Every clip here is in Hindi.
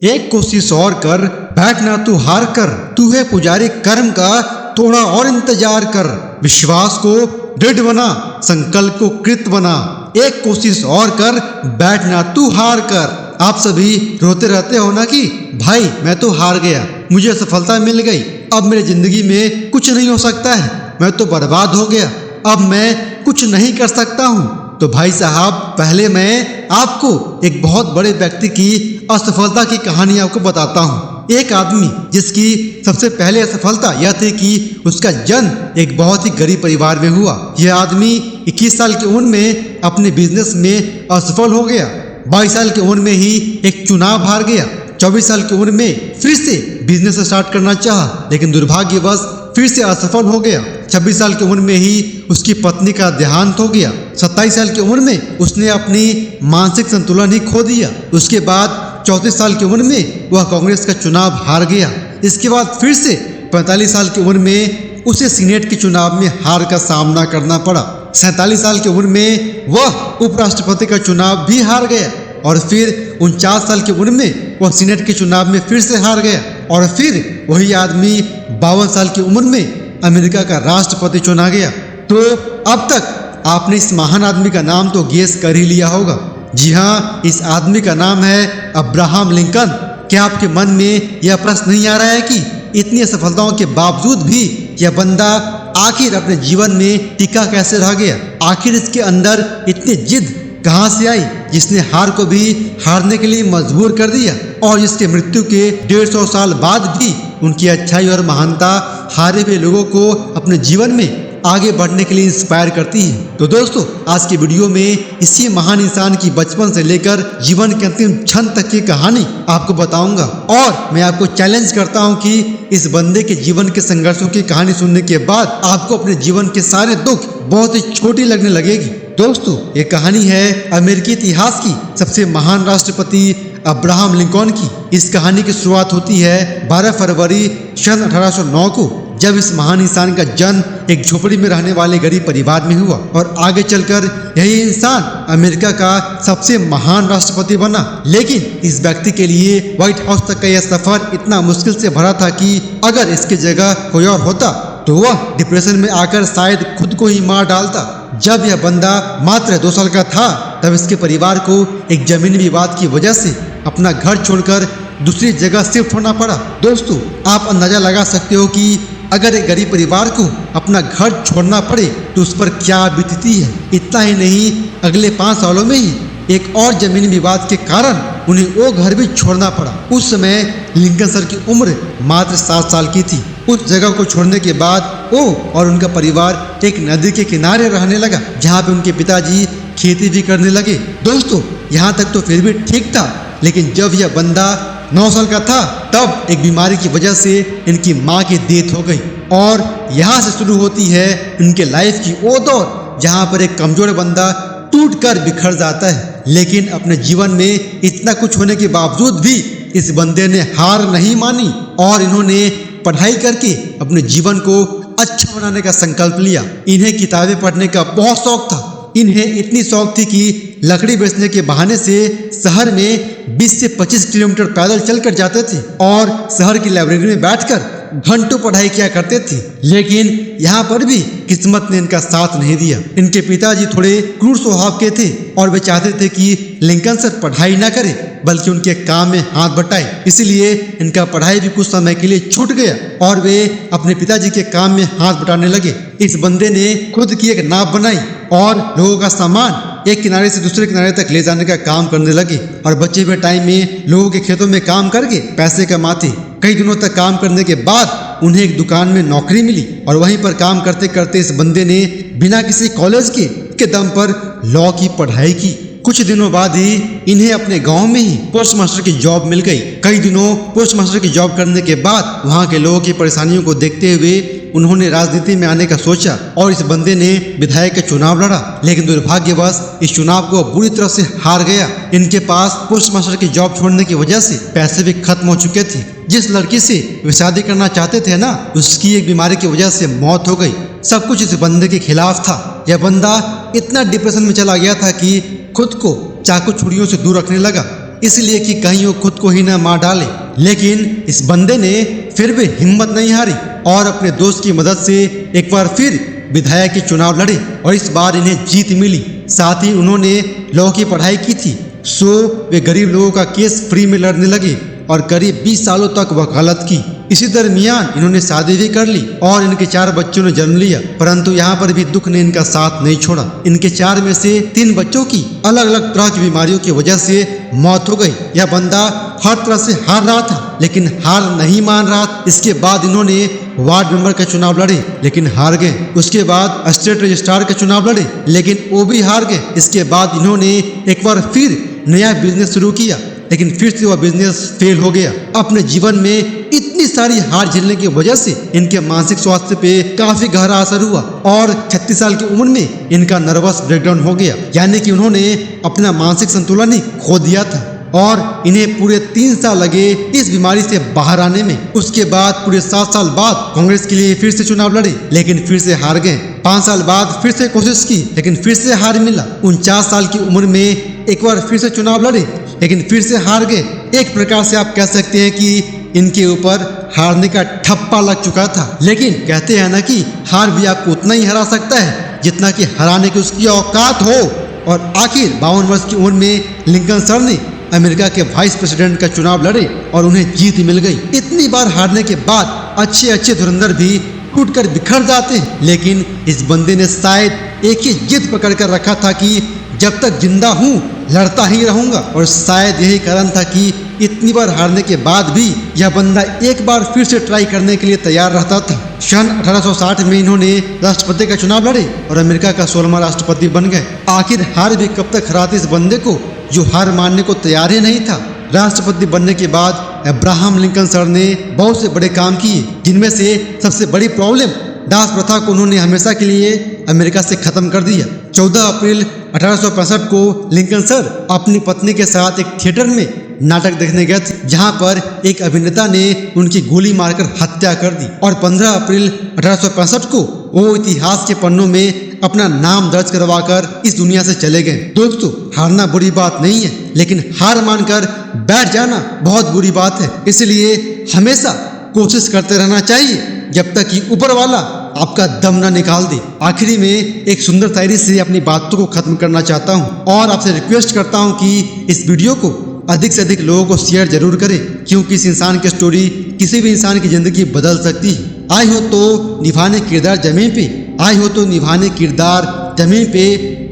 एक कोशिश और कर, बैठना तू हार कर, तू है पुजारी कर्म का, थोड़ा और इंतजार कर। विश्वास को दृढ़ बना, संकल्प को कृत बना। एक कोशिश और कर, बैठना तू हार कर। आप सभी रोते रहते हो ना कि भाई मैं तो हार गया, मुझे सफलता मिल गई, अब मेरी जिंदगी में कुछ नहीं हो सकता है, मैं तो बर्बाद हो गया, अब मैं कुछ नहीं कर सकता हूँ। तो भाई साहब, पहले मैं आपको एक बहुत बड़े व्यक्ति की असफलता की कहानी आपको बताता हूँ। एक आदमी जिसकी सबसे पहले असफलता यह थी कि उसका जन्म एक बहुत ही गरीब परिवार में हुआ। यह आदमी 21 साल की उम्र में अपने बिजनेस में असफल हो गया। 22 साल की उम्र में ही एक चुनाव हार गया। 24 साल की उम्र में फिर से बिजनेस स्टार्ट करना चाहा, लेकिन दुर्भाग्यवश फिर से असफल हो गया। 26 साल की उम्र में ही उसकी पत्नी का देहांत हो गया। 27 साल की उम्र में उसने अपनी मानसिक संतुलन ही खो दिया। उसके बाद 34 साल की उम्र में वह कांग्रेस का चुनाव हार गया। इसके बाद फिर से 45 साल की उम्र में उसे सीनेट के चुनाव में हार का सामना करना पड़ा। 47 साल की उम्र में वह उपराष्ट्रपति का चुनाव भी हार गया और फिर 49 साल की उम्र में वह सीनेट के चुनाव में फिर से हार गया और फिर वही आदमी 52 साल की उम्र में अमेरिका का राष्ट्रपति चुना गया। तो अब तक आपने इस महान आदमी का नाम तो गेस कर ही लिया होगा। जी हाँ, इस आदमी का नाम है अब्राहम लिंकन। क्या आपके मन में यह प्रश्न नहीं आ रहा है कि इतनी असफलताओं के बावजूद भी यह बंदा आखिर अपने जीवन में टिका कैसे रह गया? आखिर इसके अंदर इतनी जिद कहाँ से आई जिसने हार को भी हारने के लिए मजबूर कर दिया और जिसके मृत्यु के 150 साल बाद भी उनकी अच्छाई और महानता हारे हुए लोगों को अपने जीवन में आगे बढ़ने के लिए इंस्पायर करती है। तो दोस्तों, आज की वीडियो में इसी महान इंसान की बचपन से लेकर जीवन के अंतिम क्षण तक की कहानी आपको बताऊंगा और मैं आपको चैलेंज करता हूं कि इस बंदे के जीवन के संघर्षों की कहानी सुनने के बाद आपको अपने जीवन के सारे दुख बहुत ही छोटी लगने लगेगी। दोस्तों, ये कहानी है अमेरिकी इतिहास की सबसे महान राष्ट्रपति अब्राहम लिंकन की। इस कहानी की शुरुआत होती है 12 फरवरी सन 1809 को, जब इस महान इंसान का जन्म एक झोपड़ी में रहने वाले गरीब परिवार में हुआ और आगे चलकर यही इंसान अमेरिका का सबसे महान राष्ट्रपति बना। लेकिन इस व्यक्ति के लिए व्हाइट हाउस तक का यह सफर इतना मुश्किल से भरा था कि अगर इसकी जगह कोई और होता तो वह डिप्रेशन में आकर शायद खुद को ही मार डालता। जब यह बंदा मात्र 2 साल का था तब इसके परिवार को एक जमीन विवाद की वजह से अपना घर छोड़कर दूसरी जगह शिफ्ट होना पड़ा। दोस्तों, आप अंदाजा लगा सकते हो कि अगर एक गरीब परिवार को अपना घर छोड़ना पड़े तो उस पर क्या बीतती है। इतना ही नहीं, अगले 5 सालों में ही एक और जमीन विवाद के कारण उन्हें वो घर भी छोड़ना पड़ा। उस समय लिंकन सर की उम्र मात्र 7 साल की थी। उस जगह को छोड़ने के बाद वो और उनका परिवार एक नदी के किनारे रहने लगा, जहाँ पे उनके पिताजी खेती भी करने लगे। दोस्तों, यहाँ तक तो फिर भी ठीक था, लेकिन जब यह बंदा 9 साल का था तब एक बीमारी की वजह से इनकी माँ की डेथ हो गई और यहाँ से शुरू होती है इनके लाइफ की वो दौर जहाँ पर एक कमजोर बंदा टूट कर बिखर जाता है। लेकिन अपने जीवन में इतना कुछ होने के बावजूद भी इस बंदे ने हार नहीं मानी और इन्होंने पढ़ाई करके अपने जीवन को अच्छा बनाने का संकल्प लिया। इन्हें किताबें पढ़ने का बहुत शौक था। इन्हें इतनी शौक थी कि लकड़ी बेचने के बहाने से शहर में 20 से 25 किलोमीटर पैदल चलकर जाते थे और शहर की लाइब्रेरी में बैठकर घंटों पढ़ाई किया करते थे। लेकिन यहाँ पर भी किस्मत ने इनका साथ नहीं दिया। इनके पिताजी थोड़े क्रूर स्वभाव के थे और वे चाहते थे कि लिंकन सर पढ़ाई ना करे बल्कि उनके काम में हाथ बटाए। इसलिए इनका पढ़ाई भी कुछ समय के लिए छूट गया और वे अपने पिताजी के काम में हाथ बटाने लगे। इस बंदे ने खुद की एक नाव बनाई और लोगों का सामान एक किनारे से दूसरे किनारे तक ले जाने का काम करने लगे और बचे हुए टाइम में लोगों के खेतों में काम करके पैसे कमाते। कई दिनों तक काम करने के बाद उन्हें एक दुकान में नौकरी मिली और वहीं पर काम करते करते इस बंदे ने बिना किसी कॉलेज के दम पर लॉ की पढ़ाई की। कुछ दिनों बाद ही इन्हें अपने गांव में ही पोस्ट मास्टर की जॉब मिल गई। कई दिनों पोस्ट मास्टर की जॉब करने के बाद वहां के लोगों की परेशानियों को देखते हुए उन्होंने राजनीति में आने का सोचा और इस बंदे ने विधायक का चुनाव लड़ा। लेकिन दुर्भाग्यवश इस चुनाव को बुरी तरह से हार गया। इनके पास पोस्ट मास्टर की जॉब छोड़ने की वजह से पैसे भी खत्म हो चुके थे। जिस लड़की से वे शादी करना चाहते थे ना, उसकी एक बीमारी की वजह से मौत हो गई। सब कुछ इस बंदे के खिलाफ था। यह बंदा इतना डिप्रेशन में चला गया था कि खुद को चाकू छुरियों से दूर रखने लगा। इसलिए कि कहीं वो खुद को ही न मार डाले। लेकिन इस बंदे ने फिर भी हिम्मत नहीं हारी और अपने दोस्त की मदद से एक बार फिर विधायक के चुनाव लड़े और इस बार इन्हें जीत मिली। साथ ही उन्होंने लॉ की पढ़ाई की थी, सो वे गरीब लोगों का केस फ्री में लड़ने लगे और करीब 20 सालों तक वकालत की। इसी दरमियान इन्होंने शादी भी कर ली और इनके 4 बच्चों ने जन्म लिया, परंतु यहाँ पर भी दुख ने इनका साथ नहीं छोड़ा। इनके 4 में से 3 बच्चों की अलग अलग तरह की बीमारियों की वजह से मौत हो गई। यह बंदा हर तरह से हार रहा था लेकिन हार नहीं मान रहा। इसके बाद इन्होंने वार्ड मेंबर का चुनाव लड़े लेकिन हार गए। उसके बाद स्टेट रजिस्ट्रार का चुनाव लड़े लेकिन वो भी हार गए। इसके बाद इन्होंने एक बार फिर नया बिजनेस शुरू किया लेकिन फिर से वह बिजनेस फेल हो गया। अपने जीवन में इतनी सारी हार झेलने की वजह से इनके मानसिक स्वास्थ्य पे काफी गहरा असर हुआ और 36 साल की उम्र में इनका नर्वस ब्रेकडाउन हो गया, यानी कि उन्होंने अपना मानसिक संतुलन ही खो दिया था और इन्हें पूरे 3 साल लगे इस बीमारी से बाहर आने में। उसके बाद पूरे 7 साल बाद कांग्रेस के लिए फिर से चुनाव लड़े लेकिन फिर से हार गए। 5 साल बाद फिर से कोशिश की लेकिन फिर से हार मिला। 49 साल की उम्र में एक बार फिर से चुनाव लड़े लेकिन फिर से हार गए। एक प्रकार से आप कह सकते हैं कि इनके ऊपर हारने का ठप्पा लग चुका था। लेकिन कहते हैं ना कि हार भी आपको उतना ही हरा सकता है जितना कि हराने की उसकी औकात हो। और आखिर 52 वर्ष की उम्र में लिंकन सर ने अमेरिका के वाइस प्रेसिडेंट का चुनाव लड़े और उन्हें जीत मिल गई। इतनी बार हारने के बाद अच्छे अच्छे धुरंधर भी टूटकर बिखर जाते हैं, लेकिन इस बंदे ने शायद एक ही जिद पकड़ कर रखा था कि जब तक जिंदा हूँ लड़ता ही रहूंगा। और शायद यही कारण था कि इतनी बार हारने के बाद भी यह बंदा एक बार फिर से ट्राई करने के लिए तैयार रहता था। सन 1860 में इन्होंने राष्ट्रपति का चुनाव लड़े और अमेरिका का 16वां राष्ट्रपति बन गए। आखिर हार भी कब तक हराती इस बंदे को जो हार मानने को तैयार ही नहीं था। राष्ट्रपति बनने के बाद अब्राहम लिंकन सर ने बहुत से बड़े काम किए, जिनमें से सबसे बड़ी प्रॉब्लम दास प्रथा को उन्होंने हमेशा के लिए अमेरिका से खत्म कर दिया। 14 अप्रैल 1865 को लिंकन सर अपनी पत्नी के साथ एक थिएटर में नाटक देखने गए थे, जहां पर एक अभिनेता ने उनकी गोली मारकर हत्या कर दी और 15 अप्रैल 1865 को वो इतिहास के पन्नों में अपना नाम दर्ज करवाकर इस दुनिया से चले गए। दोस्तों, हारना बुरी बात नहीं है, लेकिन हार मानकर बैठ जाना बहुत बुरी बात है। इसलिए हमेशा कोशिश करते रहना चाहिए जब तक कि ऊपर वाला आपका दम ना निकाल दे। आखिरी में एक सुंदर शायरी से अपनी बातों को खत्म करना चाहता हूँ और आपसे रिक्वेस्ट करता हूँ कि इस वीडियो को अधिक से अधिक लोगों को शेयर जरूर करें, क्योंकि इस इंसान की स्टोरी किसी भी इंसान की जिंदगी बदल सकती है। आई हो तो निभाने किरदार जमीन पे, आई हो तो निभाने किरदार जमीन पे,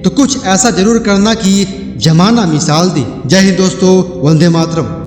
तो कुछ ऐसा जरूर करना कि जमाना मिसाल दे। जय हिंद दोस्तों, वंदे मातरम।